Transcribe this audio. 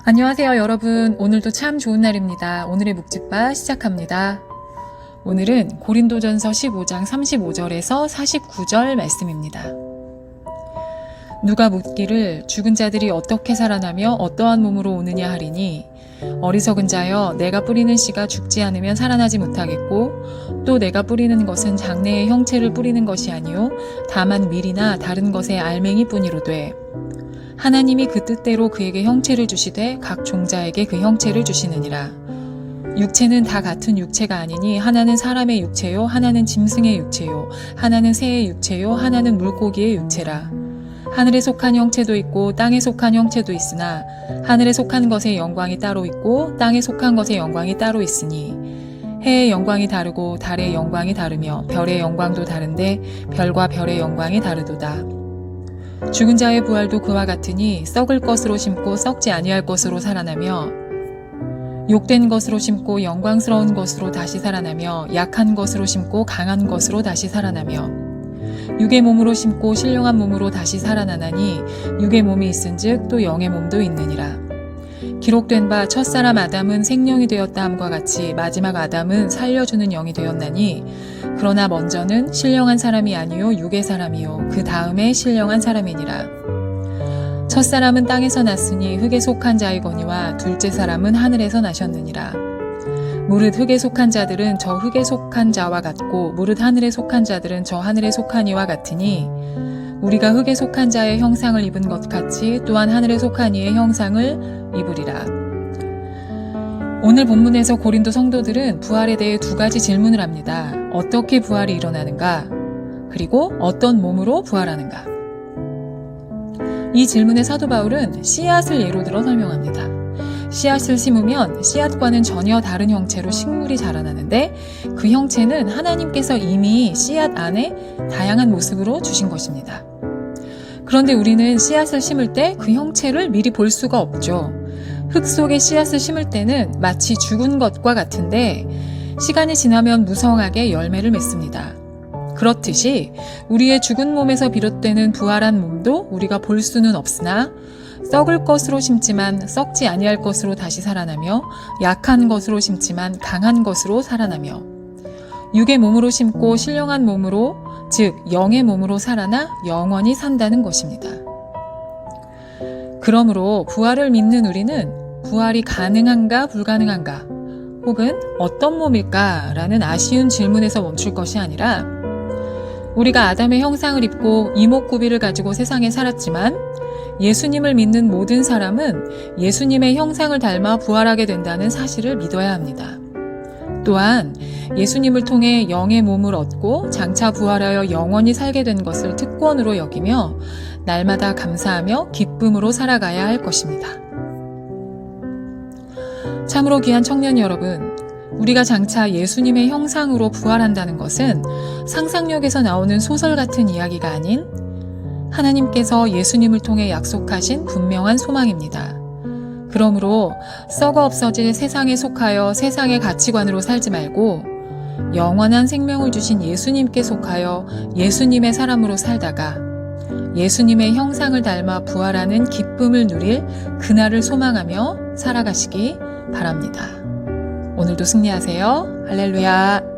안녕하세요 여러분. 오늘도 참 좋은 날입니다. 오늘의 묵집바 시작합니다. 오늘은 고린도전서 15장 35절에서 49절 말씀입니다. 누가 묻기를 죽은 자들이 어떻게 살아나며 어떠한 몸으로 오느냐 하리니 어리석은 자여 내가 뿌리는 씨가 죽지 않으면 살아나지 못하겠고 또 내가 뿌리는 것은 장래의 형체를 뿌리는 것이 아니요 다만 밀이나 다른 것의 알맹이뿐이로되 하나님이 그 뜻대로 그에게 형체를 주시되 각 종자에게 그 형체를 주시느니라. 육체는 다 같은 육체가 아니니 하나는 사람의 육체요 하나는 짐승의 육체요 하나는 새의 육체요 하나는 물고기의 육체라. 하늘에 속한 형체도 있고 땅에 속한 형체도 있으나 하늘에 속한 것의 영광이 따로 있고 땅에 속한 것의 영광이 따로 있으니 해의 영광이 다르고 달의 영광이 다르며 별의 영광도 다른데 별과 별의 영광이 다르도다. 죽은 자의 부활도 그와 같으니 썩을 것으로 심고 썩지 아니할 것으로 살아나며 욕된 것으로 심고 영광스러운 것으로 다시 살아나며 약한 것으로 심고 강한 것으로 다시 살아나며 육의 몸으로 심고 신령한 몸으로 다시 살아나나니 육의 몸이 있은즉 또 영의 몸도 있느니라. 기록된 바 첫사람 아담은 생명이 되었다 함과 같이 마지막 아담은 살려주는 영이 되었나니 그러나 먼저는 신령한 사람이 아니요 육의 사람이요 그 다음에 신령한 사람이니라. 첫사람은 땅에서 났으니 흙에 속한 자이거니와 둘째 사람은 하늘에서 나셨느니라. 무릇 흙에 속한 자들은 저 흙에 속한 자와 같고 무릇 하늘에 속한 자들은 저 하늘에 속한 이와 같으니 우리가 흙에 속한 자의 형상을 입은 것 같이 또한 하늘에 속한 이의 형상을 입으리라. 오늘 본문에서 고린도 성도들은 부활에 대해 두 가지 질문을 합니다. 어떻게 부활이 일어나는가? 그리고 어떤 몸으로 부활하는가? 이 질문에 사도 바울은 씨앗을 예로 들어 설명합니다. 씨앗을 심으면 씨앗과는 전혀 다른 형체로 식물이 자라나는데 그 형체는 하나님께서 이미 씨앗 안에 다양한 모습으로 주신 것입니다. 그런데 우리는 씨앗을 심을 때 그 형체를 미리 볼 수가 없죠. 흙 속에 씨앗을 심을 때는 마치 죽은 것과 같은데 시간이 지나면 무성하게 열매를 맺습니다. 그렇듯이 우리의 죽은 몸에서 비롯되는 부활한 몸도 우리가 볼 수는 없으나 썩을 것으로 심지만 썩지 아니할 것으로 다시 살아나며 약한 것으로 심지만 강한 것으로 살아나며 육의 몸으로 심고 신령한 몸으로 즉 영의 몸으로 살아나 영원히 산다는 것입니다. 그러므로 부활을 믿는 우리는 부활이 가능한가 불가능한가 혹은 어떤 몸일까 라는 아쉬운 질문에서 멈출 것이 아니라 우리가 아담의 형상을 입고 이목구비를 가지고 세상에 살았지만 예수님을 믿는 모든 사람은 예수님의 형상을 닮아 부활하게 된다는 사실을 믿어야 합니다. 또한 예수님을 통해 영의 몸을 얻고 장차 부활하여 영원히 살게 된 것을 특권으로 여기며 날마다 감사하며 기쁨으로 살아가야 할 것입니다. 참으로 귀한 청년 여러분, 우리가 장차 예수님의 형상으로 부활한다는 것은 상상력에서 나오는 소설 같은 이야기가 아닌 하나님께서 예수님을 통해 약속하신 분명한 소망입니다. 그러므로 썩어 없어질 세상에 속하여 세상의 가치관으로 살지 말고 영원한 생명을 주신 예수님께 속하여 예수님의 사람으로 살다가 예수님의 형상을 닮아 부활하는 기쁨을 누릴 그날을 소망하며 살아가시기 바랍니다. 오늘도 승리하세요. 할렐루야.